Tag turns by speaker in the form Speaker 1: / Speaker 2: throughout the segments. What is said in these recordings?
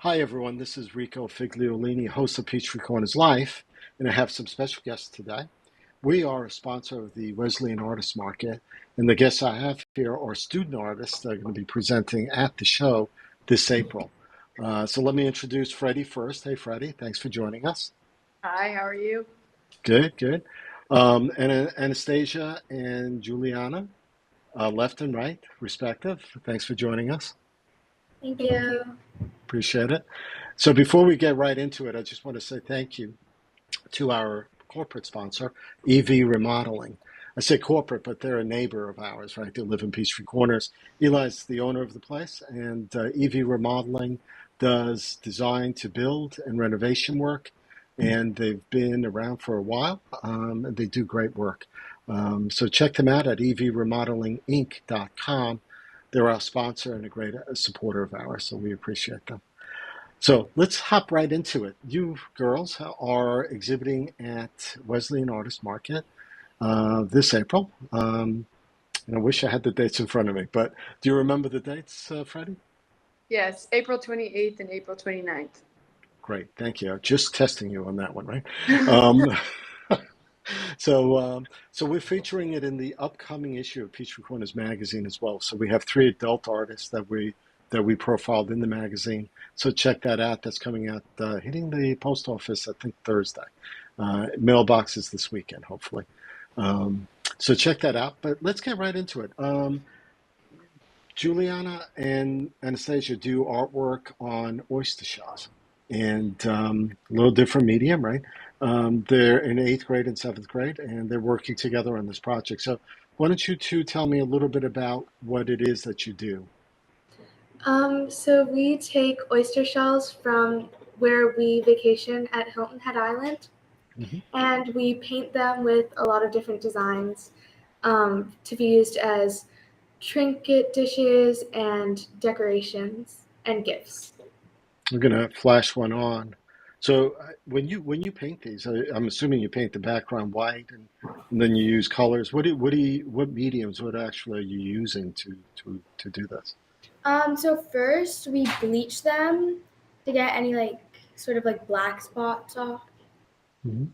Speaker 1: Hi, everyone. This is Rico Figliolini, host of Peachtree Corners Life, and I have some special guests today. We are a sponsor of the Wesleyan Artist Market, and the guests I have here are student artists that are going to be presenting at the show this April. So let me introduce Freddie first. Hey, Freddie, thanks for joining us.
Speaker 2: Hi, how are you?
Speaker 1: Good, good. And Anastasia and Juliana, left and right, respective. Thanks for joining us.
Speaker 2: Thank you.
Speaker 1: Appreciate it. So before we get right into it, I just want to say thank you to our corporate sponsor, EV Remodeling. I say corporate, but they're a neighbor of ours, right? They live in Peachtree Corners. Eli's the owner of the place, and EV Remodeling does design to build and renovation work, and they've been around for a while, and they do great work. So check them out at evremodelinginc.com. They're our sponsor and a great supporter of ours, so we appreciate them. So let's hop right into it. You girls are exhibiting at Wesleyan Artist Market this April. And I wish I had the dates in front of me, but do you remember the dates, Freddie?
Speaker 2: Yes, April 28th and April 29th.
Speaker 1: Great, thank you. Just testing you on that one, right? Um, so we're featuring it in the upcoming issue of Peachtree Corners magazine as well. So we have three adult artists that we profiled in the magazine. So check that out. That's coming out, hitting the post office, I think Thursday. Mailboxes this weekend, hopefully. So check that out. But let's get right into it. Juliana and Anastasia do artwork on oyster shells, and a little different medium, right? They're in eighth grade and seventh grade, and they're working together on this project. So why don't you two tell me a little bit about what it is that you do?
Speaker 3: So we take oyster shells from where we vacation at Hilton Head Island,
Speaker 1: Mhm.
Speaker 3: and we paint them with a lot of different designs to be used as trinket dishes and decorations and gifts.
Speaker 1: I'm gonna flash one on. So when you paint these, I'm assuming you paint the background white and then you use colors. What mediums? What actually are you using to do this?
Speaker 4: So first we bleach them to get any sort of black spots off,
Speaker 1: Hmm.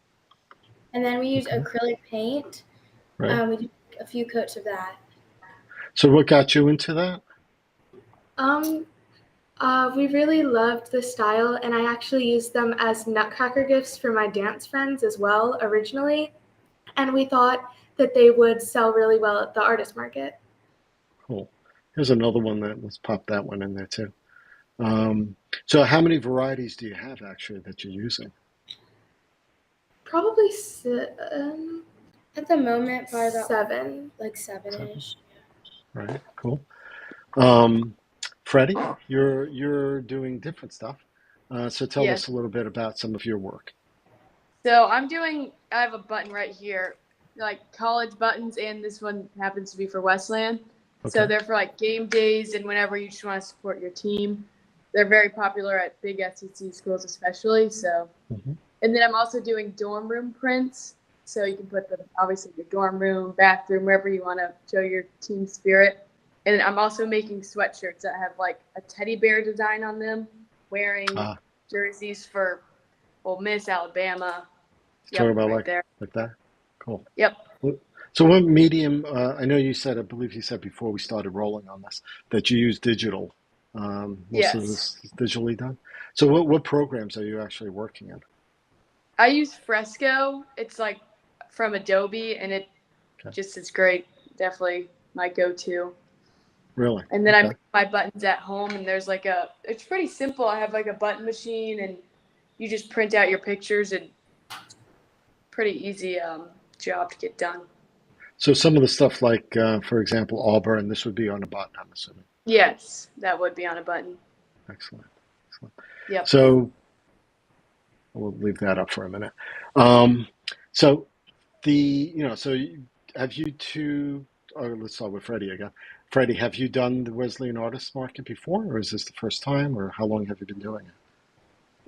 Speaker 4: and then we use
Speaker 1: Okay,
Speaker 4: acrylic paint.
Speaker 1: right.
Speaker 4: We do a few coats of that.
Speaker 1: So what got you into that?
Speaker 3: Um, we really loved the style, and I actually used them as nutcracker gifts for my dance friends as well originally, and we thought that they would sell really well at the artist market.
Speaker 1: Cool. Here's another one that let's pop that one in there too. Um, so how many varieties do you have actually that you're using?
Speaker 3: Probably
Speaker 4: At the moment, probably about
Speaker 3: seven.
Speaker 4: like
Speaker 1: Seven.
Speaker 4: seven-ish.
Speaker 1: Right. Cool. Um, Freddie, you're doing different stuff. So tell
Speaker 2: Yes.
Speaker 1: us a little bit about some of your work.
Speaker 2: So I have a button right here, like college buttons, and this one happens to be for Wesleyan. So
Speaker 1: Okay.
Speaker 2: they're for like game days and whenever you just want to support your team. They're very popular at big SEC schools especially. So,
Speaker 1: Hmm.
Speaker 2: and then I'm also doing dorm room prints. So you can put them obviously your dorm room, bathroom, wherever you want to show your team spirit. And then I'm also making sweatshirts that have like a teddy bear design on them, wearing
Speaker 1: Ah,
Speaker 2: jerseys for Ole Miss, Alabama.
Speaker 1: talk
Speaker 2: Yep,
Speaker 1: about
Speaker 2: right there.
Speaker 1: like that. Cool.
Speaker 2: Yep.
Speaker 1: Well, so what medium? I know you said, I believe you said before we started rolling on this that you use digital. Most of
Speaker 2: Yes.
Speaker 1: this is digitally done. So what programs are you actually working in?
Speaker 2: I use Fresco. It's like from Adobe and it
Speaker 1: Okay.
Speaker 2: just is great. Definitely my go-to.
Speaker 1: Really?
Speaker 2: And then I
Speaker 1: Okay.
Speaker 2: make my buttons at home and it's pretty simple. I have like a button machine and you just print out your pictures and pretty easy job to get done.
Speaker 1: So some of the stuff like, for example, Auburn, this would be on a button, I'm assuming.
Speaker 2: Yes, that would be on a button.
Speaker 1: Excellent. Excellent.
Speaker 2: Yep.
Speaker 1: So we'll leave that up for a minute. Um, so have you two, or let's start with Freddie again. Freddie, have you done the Wesleyan Artist Market before, or is this the first time, or how long have you been doing it?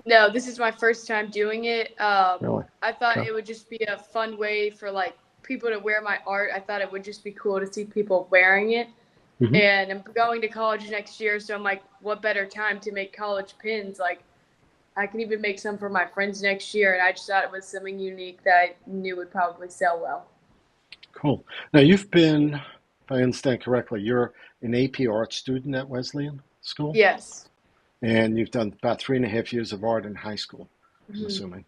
Speaker 2: No, this is my first time doing it.
Speaker 1: Really?
Speaker 2: I thought
Speaker 1: Okay.
Speaker 2: it would just be a fun way for like people to wear my art. I thought it would just be cool to see people wearing it.
Speaker 1: Hmm.
Speaker 2: and I'm going to college next year. So I'm like, what better time to make college pins? Like, I can even make some for my friends next year. And I just thought it was something unique that I knew would probably sell well.
Speaker 1: Cool. Now you've been, if I understand correctly, you're an AP art student at Wesleyan School,
Speaker 2: Yes.
Speaker 1: and you've done about 3.5 years of art in high school, I'm
Speaker 2: Hmm.
Speaker 1: assuming.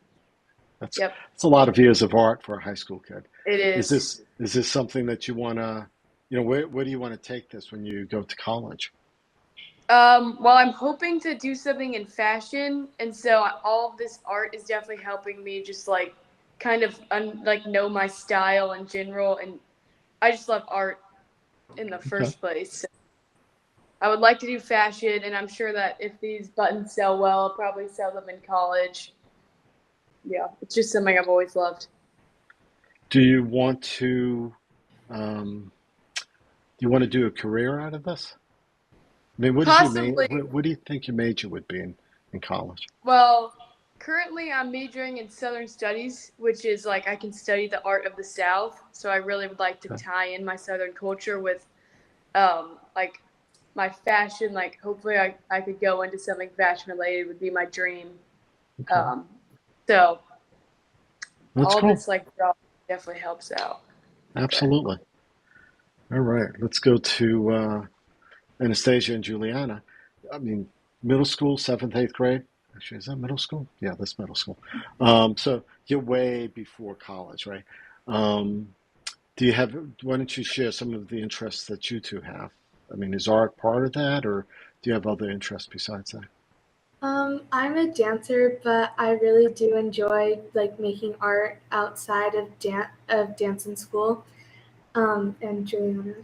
Speaker 1: That's
Speaker 2: Yep.
Speaker 1: that's a lot of years of art for a high school kid.
Speaker 2: It
Speaker 1: Is
Speaker 2: is.
Speaker 1: this something that you wanna, where do you want to take this when you go to college?
Speaker 2: Well, I'm hoping to do something in fashion, and so all of this art is definitely helping me just like kind of like know my style in general, and I just love art in the
Speaker 1: Okay.
Speaker 2: first place. So I would like to do fashion, and I'm sure that if these buttons sell well, I'll probably sell them in college. Yeah, it's just something I've always loved.
Speaker 1: Do you want to um, do a career out of this? I mean,
Speaker 2: Possibly.
Speaker 1: what do you think your major would be in college?
Speaker 2: Well, currently I'm majoring in Southern Studies, which is like I can study the art of the South. So I really would like to
Speaker 1: Okay.
Speaker 2: tie in my Southern culture with like my fashion. Like hopefully I could go into something fashion related would be my dream.
Speaker 1: Okay.
Speaker 2: Um, so
Speaker 1: That's
Speaker 2: all
Speaker 1: cool.
Speaker 2: this like job definitely helps out. Okay.
Speaker 1: Absolutely. All right. Let's go to Anastasia and Juliana. I mean, middle school, seventh, eighth grade. Actually, is that middle school? Yeah, that's middle school. So you're way before college, right? Um, why don't you share some of the interests that you two have? I mean, is art part of that, or do you have other interests besides that?
Speaker 3: I'm a dancer, but I really do enjoy like making art outside of dance in school. And Juliana.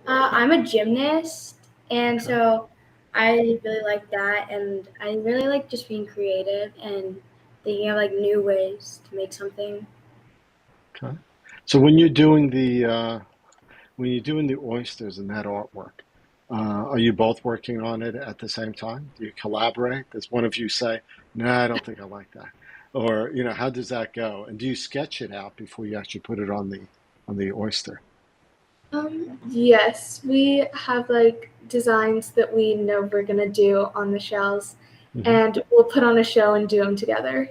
Speaker 4: I'm a gymnast, and
Speaker 1: Okay.
Speaker 4: so I really like that, and I really like just being creative and thinking of like new ways to make something.
Speaker 1: Okay. So when you're doing the oysters and that artwork, are you both working on it at the same time? Do you collaborate? Does one of you say, "No, I don't think I like that," or how does that go? And do you sketch it out before you actually put it on the oyster?
Speaker 3: Yes, we have like designs that we know we're gonna do on the shells,
Speaker 1: Hmm.
Speaker 3: and we'll put on a show and do them together.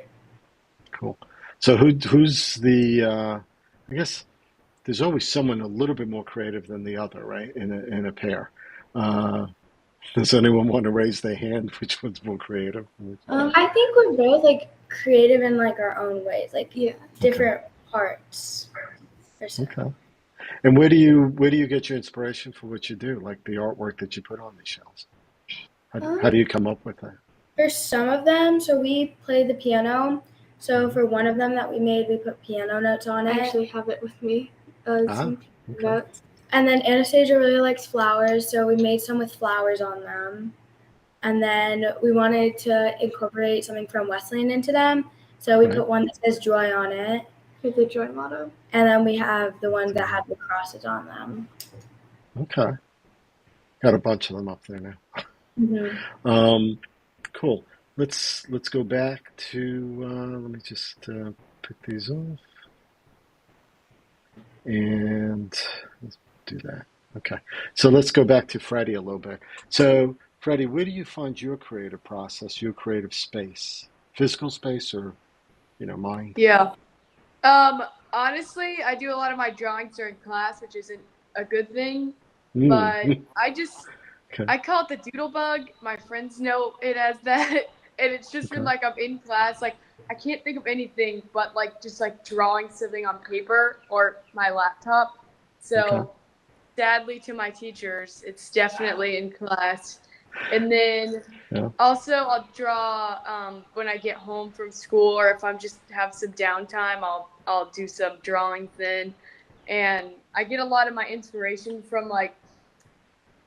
Speaker 1: Cool. So who's the? I guess there's always someone a little bit more creative than the other, right? In a pair. Uh, does anyone want to raise their hand? Which one's more creative?
Speaker 4: I think we're both like creative in like our own ways, like
Speaker 3: Yeah.
Speaker 1: Okay.
Speaker 4: different parts or so.
Speaker 1: Okay. And where do you get your inspiration for what you do, like the artwork that you put on these shells? How do
Speaker 3: Um,
Speaker 1: you come up with that?
Speaker 4: For some of them, so we play the piano. So
Speaker 1: Hmm.
Speaker 4: for one of them that we made, we put piano notes on
Speaker 3: I
Speaker 4: it.
Speaker 3: actually have it with me.
Speaker 1: Ah,
Speaker 3: Some
Speaker 1: okay.
Speaker 3: notes.
Speaker 4: And then Anastasia really likes flowers, so we made some with flowers on them. And then we wanted to incorporate something from Wesleyan into them, so we
Speaker 1: Right.
Speaker 4: put one that says joy on it.
Speaker 3: With the joy motto.
Speaker 4: And then we have the ones that have the crosses on them.
Speaker 1: Okay. Got a bunch of them up there now.
Speaker 4: Mm-hmm.
Speaker 1: Cool. Let's go back to. Let me just pick these off, and let's do that. Okay. So let's go back to Freddie a little bit. So Freddie, where do you find your creative process, your creative space, physical space, or mind?
Speaker 2: Yeah. Honestly, I do a lot of my drawings during class, which isn't a good thing, but
Speaker 1: Mm. Okay.
Speaker 2: I call it the doodle bug. My friends know it as that. And it's just when
Speaker 1: Okay.
Speaker 2: like I'm in class, like I can't think of anything but like just like drawing something on paper or my laptop.
Speaker 1: Okay.
Speaker 2: So sadly to my teachers, it's definitely in class. And then
Speaker 1: Yeah.
Speaker 2: also I'll draw when I get home from school, or if I'm just have some downtime, I'll do some drawings then. And I get a lot of my inspiration from like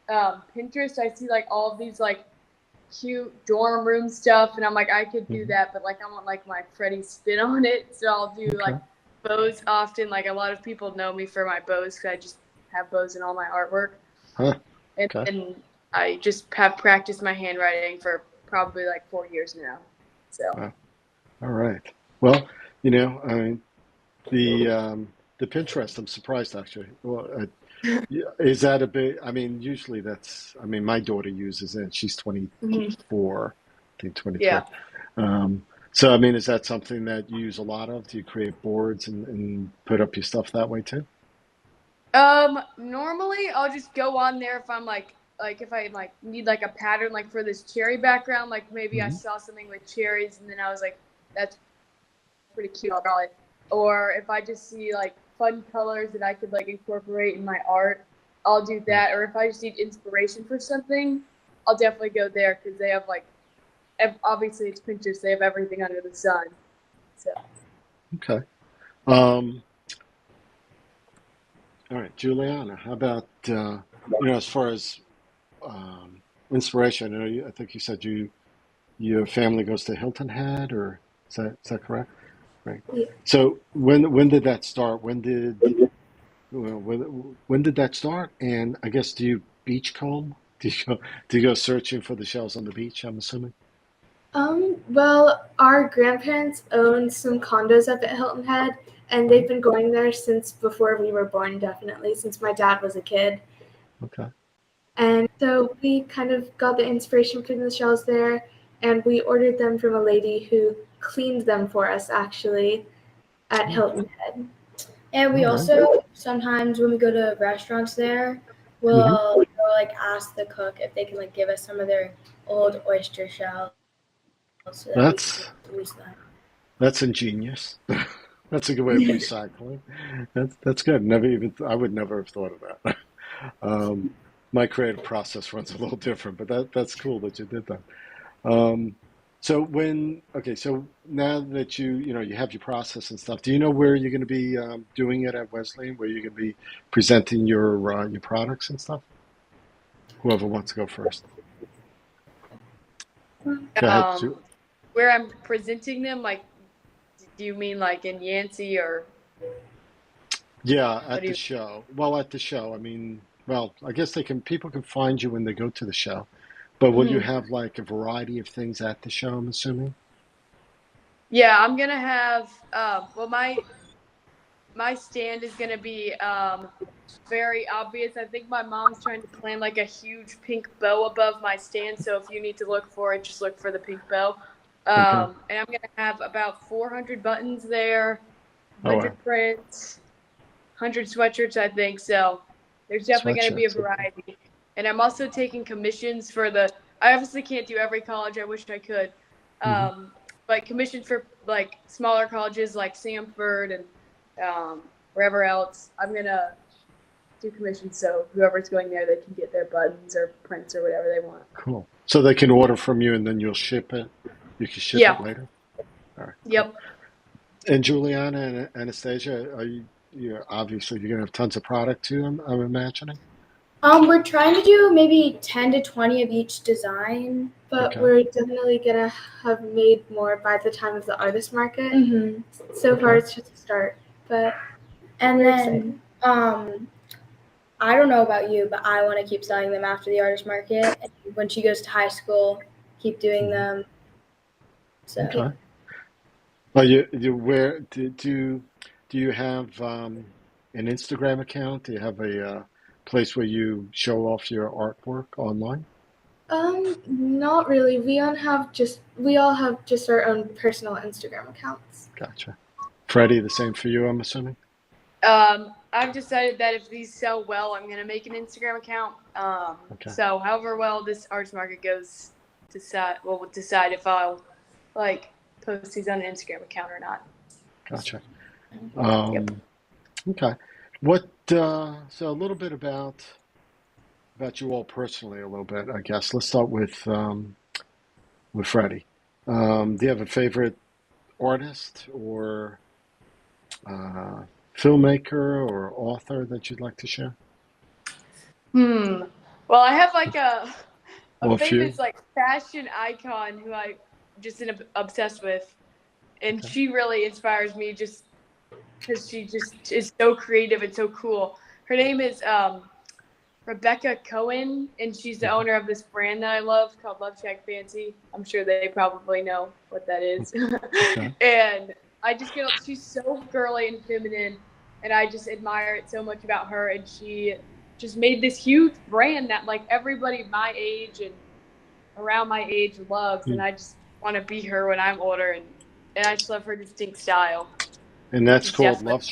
Speaker 2: Pinterest. I see like all of these like cute dorm room stuff, and I'm like, I could do
Speaker 1: Hmm.
Speaker 2: that, but like I want like my Freddie spin on it. So I'll do like
Speaker 1: Okay.
Speaker 2: bows often. Like a lot of people know me for my bows because I just have bows in all my artwork,
Speaker 1: Huh.
Speaker 2: and
Speaker 1: Okay.
Speaker 2: then I just have practiced my handwriting for probably like 4 years now. So
Speaker 1: Wow. All right. Well, I mean, the Pinterest. I'm surprised actually. Well, Yeah, is that a big? I mean, usually that's. I mean, my daughter uses it. She's
Speaker 2: Mhm.
Speaker 1: 24, I think 23.
Speaker 2: Yeah.
Speaker 1: Um, so, I mean, is that something that you use a lot of? Do you create boards and put up your stuff that way too?
Speaker 2: Normally I'll just go on there if I'm like if I like need like a pattern like for this cherry background, like maybe I
Speaker 1: Hmm.
Speaker 2: saw something with cherries and then I was like, that's pretty cute, I'll draw it. Or if I just see like fun colors that I could like incorporate in my art, I'll do
Speaker 1: Yeah.
Speaker 2: that. Or if I just need inspiration for something, I'll definitely go there because they have like obviously it's Pinterest, they have everything under the sun. So
Speaker 1: Okay. Um, all right, Juliana, how about as far as um, inspiration? I think you said your family goes to Hilton Head, or is that correct? Right.
Speaker 3: Yeah.
Speaker 1: So when did that start? When did that start? And I guess do you beachcomb? Do you go searching for the shells on the beach? I'm assuming.
Speaker 3: Well, our grandparents own some condos up at Hilton Head, and they've
Speaker 1: Mhm.
Speaker 3: been going there since before we were born, definitely, since my dad was a kid.
Speaker 1: Okay.
Speaker 3: And so we kind of got the inspiration from the shells there, and we ordered them from a lady who cleaned them for us, actually, at
Speaker 1: Oh,
Speaker 3: Hilton Head.
Speaker 4: And we
Speaker 1: all right.
Speaker 4: also sometimes when we go to restaurants there, we'll
Speaker 1: Hmm.
Speaker 4: go like ask the cook if they can like give us some of their old oyster shells so that we can
Speaker 1: That's
Speaker 4: use them.
Speaker 1: that's ingenious. That's a good way of recycling. That's good. I would never have thought of that. Um, my creative process runs a little different, but that's cool that you did that. Um, so now that you have your process and stuff, do you know where you're going to be doing it at Wesleyan, where you're going to be presenting your products and stuff? Whoever wants to go first. Go ahead.
Speaker 2: um where I'm presenting them, like do you mean like in Yancey or
Speaker 1: Yeah,
Speaker 2: what
Speaker 1: at
Speaker 2: do
Speaker 1: the
Speaker 2: you
Speaker 1: show. Well, at the show. I mean, well, I guess people can find you when they go to the show. But will you
Speaker 2: Mhm.
Speaker 1: have like a variety of things at the show, I'm assuming?
Speaker 2: Yeah, I'm gonna have well my stand is gonna be very obvious. I think my mom's trying to plan like a huge pink bow above my stand, so if you need to look for it, just look for the pink bow.
Speaker 1: Okay.
Speaker 2: And I'm gonna have about 400 buttons there,
Speaker 1: Oh, wow.
Speaker 2: 100 prints, 100 sweatshirts, I think. So there's definitely gonna be a
Speaker 1: Sweatshirts. Okay.
Speaker 2: variety. And I'm also taking commissions for the. I obviously can't do every college. I wish I could.
Speaker 1: Hmm.
Speaker 2: Um, but commissions for like smaller colleges like Samford and wherever else. I'm gonna do commissions so whoever's going there, they can get their buttons or prints or whatever they want.
Speaker 1: Cool. So they can order from you and then you'll ship it. You can ship it
Speaker 2: Yeah.
Speaker 1: later. All right. Cool.
Speaker 2: Yep.
Speaker 1: And Juliana and Anastasia, obviously you're gonna have tons of product too, I'm imagining.
Speaker 4: We're trying to do maybe 10 to 20 of each design.
Speaker 3: But
Speaker 1: Okay.
Speaker 3: we're definitely gonna have made more by the time of the artist market.
Speaker 4: Mm-hmm.
Speaker 3: So far,
Speaker 1: Okay.
Speaker 3: it's just a start, but
Speaker 4: And
Speaker 3: we're excited.
Speaker 4: then I don't know about you, but I want to keep selling them after the artist market. And when she goes to high school, keep doing
Speaker 1: Hmm.
Speaker 4: them. So
Speaker 3: Yeah.
Speaker 1: Okay. Well, you where do you have an Instagram account? Do you have a place where you show off your artwork online?
Speaker 3: Not really. We all have just our own personal Instagram accounts.
Speaker 1: Gotcha. Freddie, the same for you, I'm assuming?
Speaker 2: I've decided that if these sell well, I'm gonna make an Instagram account.
Speaker 1: Okay.
Speaker 2: So however well this arts market goes, we'll decide if I'll like post these on an Instagram account or not.
Speaker 1: Gotcha.
Speaker 2: Yep.
Speaker 1: Um, okay. So a little bit about you all personally, a little bit, I guess. Let's start with Freddie. Do you have a favorite artist or uh, filmmaker or author that you'd like to share?
Speaker 2: Hmm. Well, I have like a
Speaker 1: Or a few?
Speaker 2: famous like fashion icon who I just am obsessed with, and
Speaker 1: Okay.
Speaker 2: she really inspires me just because she just is so creative and so cool. Her name is Rebecca Cohen, and she's the
Speaker 1: Mhm.
Speaker 2: owner of this brand that I love called Love Shack Fancy. I'm sure they probably know what that is.
Speaker 1: Okay.
Speaker 2: And I just feel she's so girly and feminine, and I just admire it so much about her. And she just made this huge brand that like everybody my age and around my age loves, and I just want to be her when I'm older, and I just love her distinct style.
Speaker 1: And that's
Speaker 2: She's
Speaker 1: called
Speaker 2: definitely
Speaker 1: Love.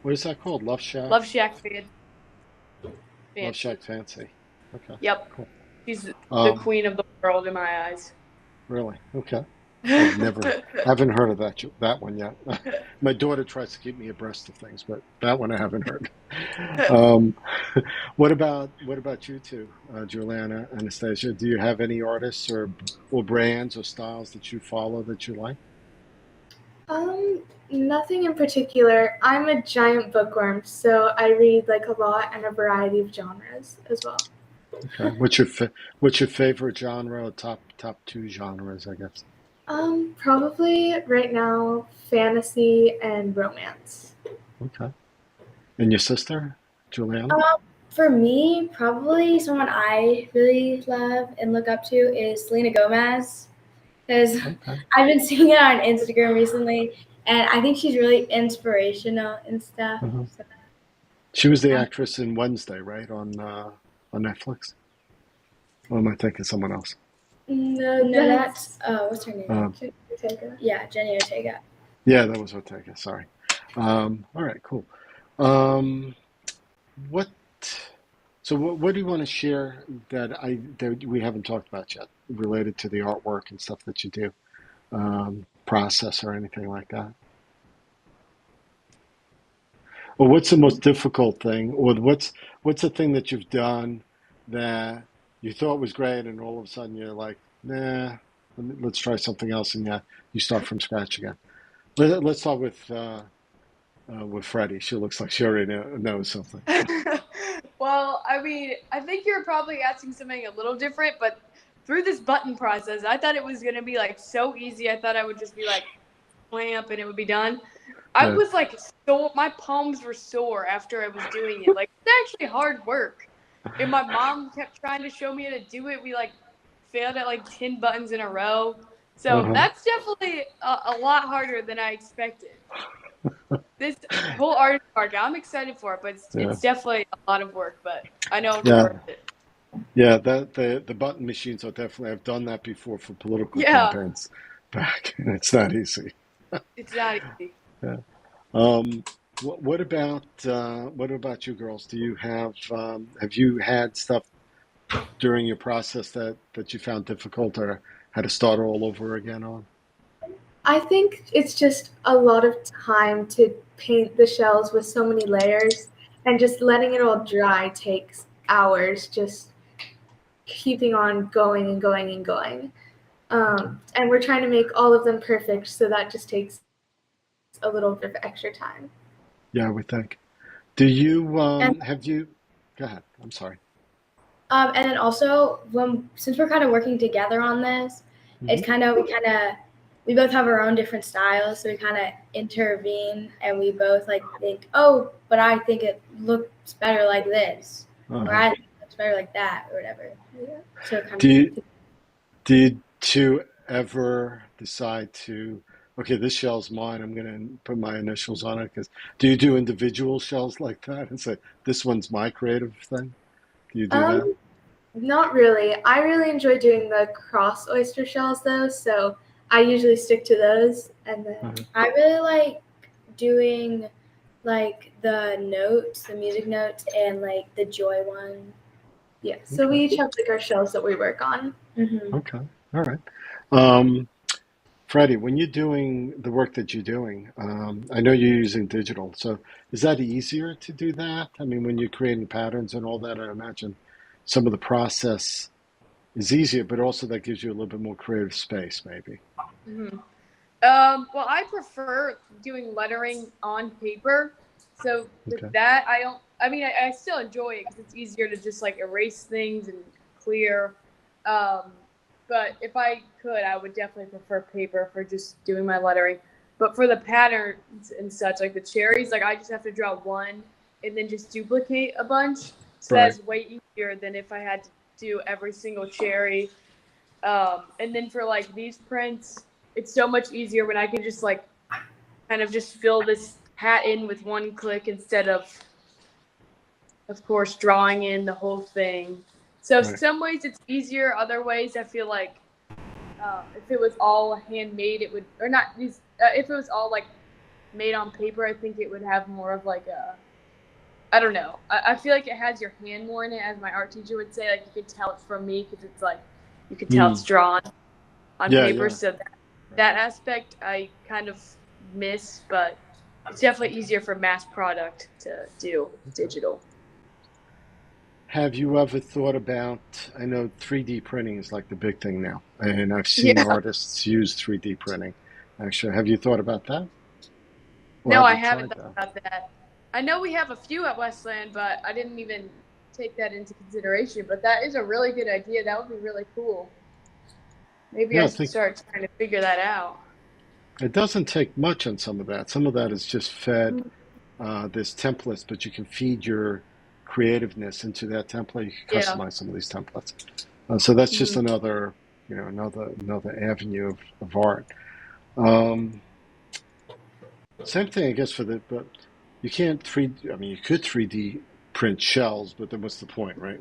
Speaker 1: What is that called? Love Shack.
Speaker 2: Love Shack
Speaker 1: Love
Speaker 2: fancy.
Speaker 1: Shack Fancy. Okay.
Speaker 2: Yep,
Speaker 1: Cool.
Speaker 2: she's the
Speaker 1: Um,
Speaker 2: queen of the world in my eyes.
Speaker 1: really? Okay. Haven't heard of that one yet. My daughter tries to keep me abreast of things, but that one I haven't heard. Um, what about you two, Juliana, Anastasia? Do you have any artists or brands or styles that you follow that you like?
Speaker 3: Um, Nothing in particular. I'm a giant bookworm, so I read like a lot and a variety of genres as well.
Speaker 1: Okay. What's your favorite genre? Or top two genres, I guess.
Speaker 3: Probably right now fantasy and romance.
Speaker 1: Okay. And your sister, Juliana?
Speaker 4: Um, for me, probably someone I really love and look up to is Selena Gomez, because
Speaker 1: Okay.
Speaker 4: I've been seeing it on Instagram recently, and I think she's really inspirational and stuff.
Speaker 1: Uh-huh.
Speaker 4: So,
Speaker 1: She was the
Speaker 4: um,
Speaker 1: actress in Wednesday, right, on Netflix. Or am I thinking someone else?
Speaker 4: no, that's what's her name?
Speaker 1: Um,
Speaker 4: Yeah, Jenny Ortega.
Speaker 1: yeah, that was Ortega. Sorry. All right, cool. Um, what? So, what do you want to share that we haven't talked about yet, related to the artwork and stuff that you do, process or anything like that? Or what's the most difficult thing, or what's the thing that you've done that you thought was great, and all of a sudden you're like, nah, let's try something else, and yeah, you start from scratch again. Let's start with Freddie. She looks like she already knows something.
Speaker 2: Well, I mean, I think you're probably asking something a little different, but through this button process, I thought it was gonna be like so easy. I thought I would just be like clamp and it would be done. I
Speaker 1: Yeah.
Speaker 2: was like my palms were sore after I was doing it. Like it's actually hard work. And my mom kept trying to show me how to do it. We like failed at like 10 buttons in a row. So
Speaker 1: Uh-huh.
Speaker 2: that's definitely a lot harder than I expected. This whole artist market, I'm excited for it, but
Speaker 1: Yeah.
Speaker 2: it's definitely a lot of work, but I know it's
Speaker 1: Yeah.
Speaker 2: worth it.
Speaker 1: Yeah. The button machines are definitely. I've done that before for political
Speaker 2: Yeah,
Speaker 1: campaigns back, and it's not easy.
Speaker 2: it's not easy.
Speaker 1: Yeah. Um, what about you girls? Do you have you had stuff during your process that you found difficult or had to start all over again on?
Speaker 3: I think it's just a lot of time to paint the shells with so many layers, and just letting it all dry takes hours, just keeping on going and going and going.
Speaker 1: Okay.
Speaker 3: And we're trying to make all of them perfect, so that just takes a little bit of extra time.
Speaker 1: Yeah, we think. Do you
Speaker 4: And
Speaker 1: have you? Go ahead. I'm sorry.
Speaker 4: and then also since we're kind of working together on this,
Speaker 1: Hmm.
Speaker 4: it's we both have our own different styles, so we kind of intervene and we both like think, oh, but I think it looks better like this, or
Speaker 1: Uh-huh.
Speaker 4: I think it looks better like that, or whatever.
Speaker 3: Yeah.
Speaker 4: So kind
Speaker 1: Do you,
Speaker 4: of
Speaker 1: did you ever decide to? Okay, this shell's mine. I'm gonna put my initials on it. Because do you do individual shells like that and say this one's my creative thing? Do you do that?
Speaker 3: Um, Not really. I really enjoy doing the cross oyster shells though, so I usually stick to those. And then
Speaker 1: Uh-huh.
Speaker 4: I really like doing like the music notes, and like the joy one.
Speaker 3: yeah, so
Speaker 1: Okay.
Speaker 3: we each have like our shells that we work on.
Speaker 4: Hmm.
Speaker 1: Okay. All right. Um, Freddie, when you're doing the work that you're doing, I know you're using digital, so is that easier to do that? I mean, when you're creating patterns and all that, I imagine some of the process is easier, but also that gives you a little bit more creative space, maybe.
Speaker 2: Hmm. Well, I prefer doing lettering on paper. So with
Speaker 1: Okay.
Speaker 2: that, I don't. I mean, I still enjoy it because it's easier to just like erase things and clear. Um, but if I could, I would definitely prefer paper for just doing my lettering. But for the patterns and such, like the cherries, like I just have to draw one and then just duplicate a bunch. So
Speaker 1: Right.
Speaker 2: that's way easier than if I had to do every single cherry. And then for like these prints, it's so much easier when I can just like kind of just fill this hat in with one click instead of of course, drawing in the whole thing. So
Speaker 1: Right.
Speaker 2: some ways it's easier. Other ways I feel like if it was all handmade, it would, or not. If it was all like made on paper, I think it would have more of like a, I don't know. I feel like it has your hand more in it, as my art teacher would say. Like you could tell it's from me because it's like you could tell it's drawn on
Speaker 1: Yeah,
Speaker 2: paper.
Speaker 1: yeah.
Speaker 2: So that aspect I kind of miss, but it's definitely easier for mass product to do digital.
Speaker 1: Have you ever thought about, I know 3D printing is like the big thing now, and I've seen
Speaker 2: Yeah.
Speaker 1: artists use 3D printing. Actually, have you thought about that? Or
Speaker 2: No,
Speaker 1: have
Speaker 2: I
Speaker 1: you
Speaker 2: haven't
Speaker 1: tried
Speaker 2: thought
Speaker 1: that?
Speaker 2: about that. I know we have a few at Wesleyan, but I didn't even take that into consideration. But that is a really good idea. That would be really cool. Maybe
Speaker 1: Yeah,
Speaker 2: I
Speaker 1: I
Speaker 2: should
Speaker 1: think
Speaker 2: start trying to figure that out.
Speaker 1: it doesn't take much on some of that. Some of that is just fed there's templates, but you can feed your creativeness into that template. You can
Speaker 2: Yeah.
Speaker 1: customize some of these templates. So that's just
Speaker 2: Mhm.
Speaker 1: another, another avenue of art. Um, Same thing, I guess, but you can't I mean, you could 3D print shells, but then what's the point, right?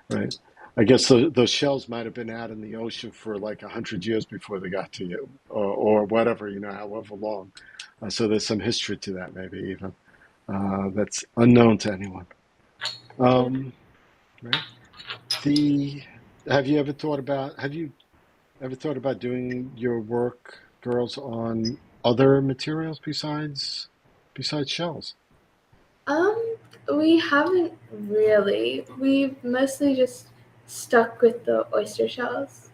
Speaker 1: Right. I guess those shells might have been out in the ocean for like 100 years before they got to you, or whatever, however long. So there's some history to that, maybe even that's unknown to anyone.
Speaker 3: Yeah.
Speaker 1: Right. The Have you ever thought about doing your work, girls, on other materials besides shells?
Speaker 3: Um, we haven't really. We've mostly just stuck with the oyster shells.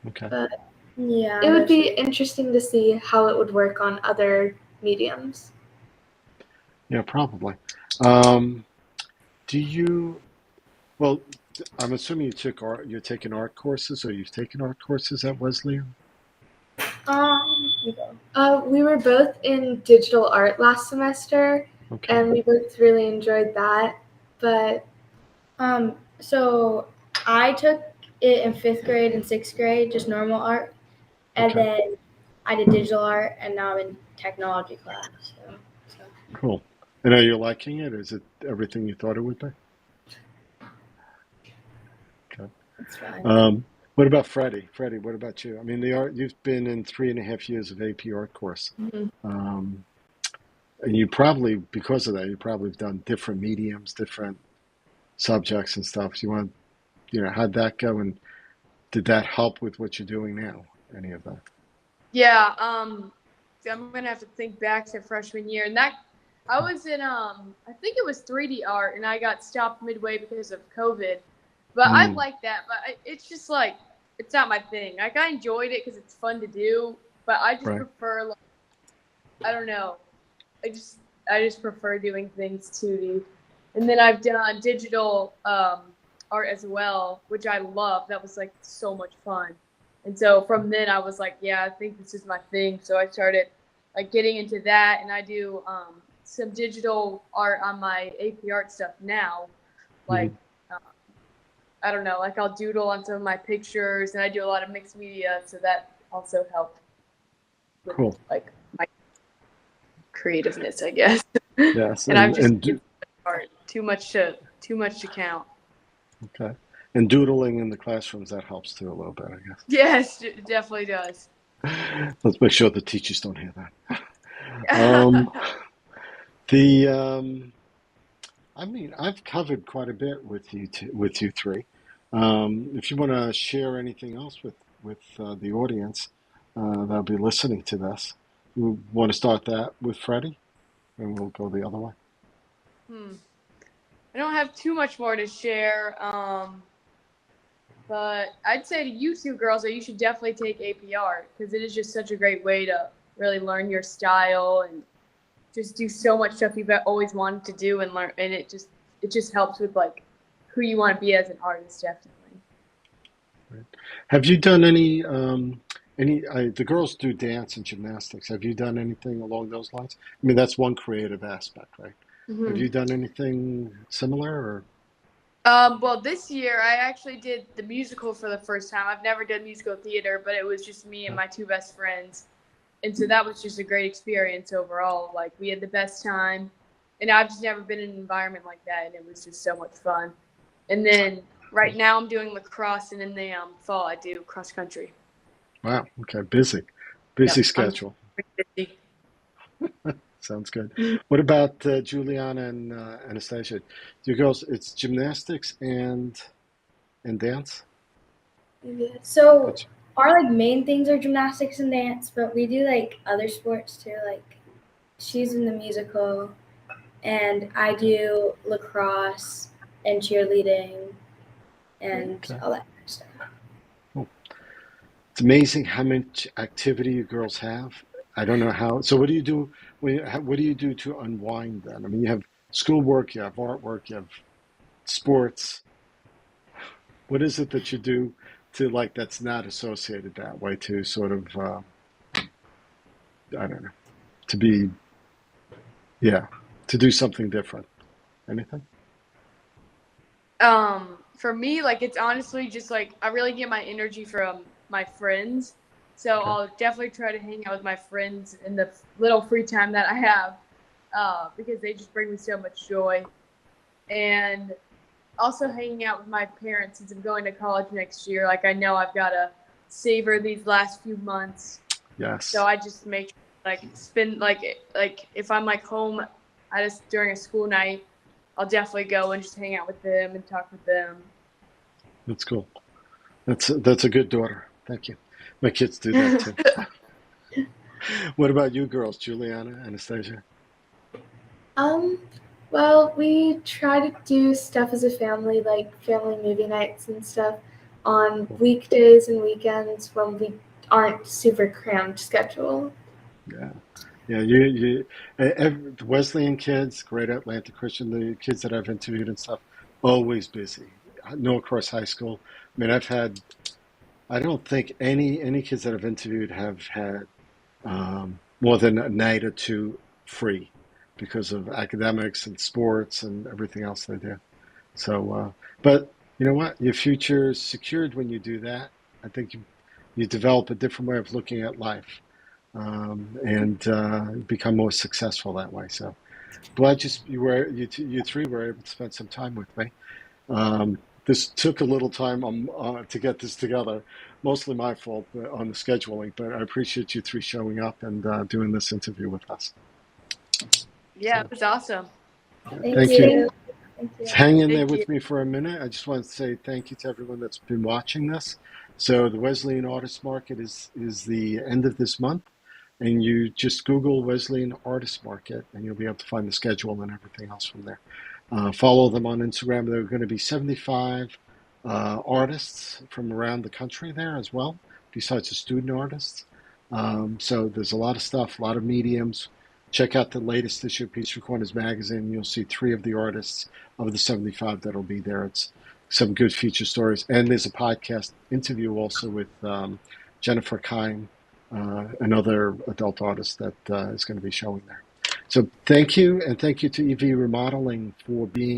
Speaker 1: Okay.
Speaker 3: But
Speaker 4: Yeah,
Speaker 3: it would be
Speaker 4: mostly.
Speaker 3: interesting to see how it would work on other mediums.
Speaker 1: Yeah, probably. Um, do you, well, I'm assuming you're taking art courses, or you've taken art courses at Wesleyan?
Speaker 4: You go.
Speaker 3: We were both in digital art last semester,
Speaker 1: Okay.
Speaker 3: and we both really enjoyed that. But
Speaker 4: So I took it in 5th grade and 6th grade, just normal art, and
Speaker 1: Okay.
Speaker 4: then I did digital art, and now I'm in technology class. So.
Speaker 1: Cool. And are you liking it? Is it everything you thought it would be? Okay.
Speaker 4: It's fine.
Speaker 1: What about Freddie? Freddie, what about you? I mean, the art you've been in 3.5 years of AP art course.
Speaker 2: Mhm.
Speaker 1: Um, and you probably, because of that, you probably have done different mediums, different subjects and stuff. So you want, how'd that go? And did that help with what you're doing now? Any of that?
Speaker 2: Yeah. I'm gonna have to think back to freshman year, and that I was in I think it was 3D art, and I got stopped midway because of COVID. But I
Speaker 1: Mm,
Speaker 2: like that. But it's just like it's not my thing. Like I enjoyed it because it's fun to do, but I just
Speaker 1: right.
Speaker 2: prefer like I don't know. I just prefer doing things 2D. And then I've done digital art as well, which I love. That was like so much fun. And so from then I was like, yeah, I think this is my thing. So I started like getting into that, and I do some digital art on my AP art stuff now. Like
Speaker 1: Mhm.
Speaker 2: uh, I don't know, like I'll doodle on some of my pictures, and I do a lot of mixed media, so that also helped with
Speaker 1: Cool.
Speaker 2: like my creativeness, I guess.
Speaker 1: Yes.
Speaker 2: And I've just
Speaker 1: And
Speaker 2: it's hard. Too much to count.
Speaker 1: okay. And doodling in the classrooms, that helps too a little bit, I guess.
Speaker 2: Yes, it definitely does.
Speaker 1: Let's make sure the teachers don't hear that. Um, the I mean, I've covered quite a bit with with you three. If you want to share anything else with the audience that'll be listening to this, we want to start that with Freddie, and we'll go the other way.
Speaker 2: Hmm. I don't have too much more to share, but I'd say to you two girls that you should definitely take AP art because it is just such a great way to really learn your style and just do so much stuff you've always wanted to do and learn. And it just helps with like who you want to be as an artist, definitely.
Speaker 1: Right. Have you done the girls do dance and gymnastics. Have you done anything along those lines? I mean, that's one creative aspect, right? Have
Speaker 2: Hmm.
Speaker 1: you done anything similar or?
Speaker 2: Well, this year I actually did the musical for the first time. I've never done musical theater, but it was just me and my two best friends. And so that was just a great experience overall. Like we had the best time. And I've just never been in an environment like that, and it was just so much fun. And then right now I'm doing lacrosse, and in the fall I do cross country.
Speaker 1: Wow. Okay. Busy
Speaker 2: Yep, I'm
Speaker 1: schedule.
Speaker 2: pretty busy.
Speaker 1: Sounds good. What about Juliana and Anastasia? You girls, it's gymnastics and dance.
Speaker 4: Yeah. So
Speaker 1: That's
Speaker 4: our like main things are gymnastics and dance, but we do like other sports too. Like she's in the musical, and I do lacrosse and cheerleading and
Speaker 1: okay.
Speaker 4: all that kind of stuff.
Speaker 1: Cool. It's amazing how much activity you girls have. I don't know how. So what do you do? What do you do to unwind then? I mean, you have schoolwork, you have artwork, you have sports. What is it that you do to like that's not associated that way to sort of I don't know to be yeah to do something different? Anything?
Speaker 2: For me, like it's honestly just like I really get my energy from my friends. So
Speaker 1: Okay.
Speaker 2: I'll definitely try to hang out with my friends in the little free time that I have, because they just bring me so much joy. And also hanging out with my parents since I'm going to college next year. Like I know I've got to savor these last few months, so
Speaker 1: Yes.
Speaker 2: I just make like spend like if I'm like home, I just during a school night, I'll definitely go and just hang out with them and talk with them.
Speaker 1: That's cool. That's a good daughter. Thank you. My kids do that too. What about you girls, Juliana, Anastasia?
Speaker 3: Um, well, we try to do stuff as a family, like family movie nights and stuff on
Speaker 1: Cool.
Speaker 3: weekdays and weekends when we aren't super crammed schedule.
Speaker 1: Yeah. Yeah, the Wesleyan kids, Great Atlantic Christian, the kids that I've interviewed and stuff, always busy. Norcross High School. I mean, I don't think any kids that I've interviewed have had more than a night or two free because of academics and sports and everything else they do. So, but you know what? Your future is secured when you do that. I think you develop a different way of looking at life, and become more successful that way. So glad you three were able to spend some time with me. This took a little time to get this together. Mostly my fault on the scheduling, but I appreciate you three showing up and doing this interview with us.
Speaker 2: Yeah, it
Speaker 1: So,
Speaker 2: was awesome.
Speaker 1: yeah,
Speaker 4: Thank
Speaker 1: thank you.
Speaker 4: you.
Speaker 3: Thank thank you.
Speaker 1: Hang in there
Speaker 2: Thank you.
Speaker 1: with me for a minute. I just want to say thank you to everyone that's been watching this. So the Wesleyan Artist Market is the end of this month, and you just Google Wesleyan Artist Market, and you'll be able to find the schedule and everything else from there. Follow them on Instagram. There are going to be 75 artists from around the country there as well, besides the student artists. So there's a lot of stuff, a lot of mediums. Check out the latest issue of Peachtree Corners magazine. You'll see three of the artists of the 75 that'll be there. It's some good feature stories. And there's a podcast interview also with Jennifer Kine, another adult artist that is going to be showing there. So thank you, and thank you to EV Remodeling for being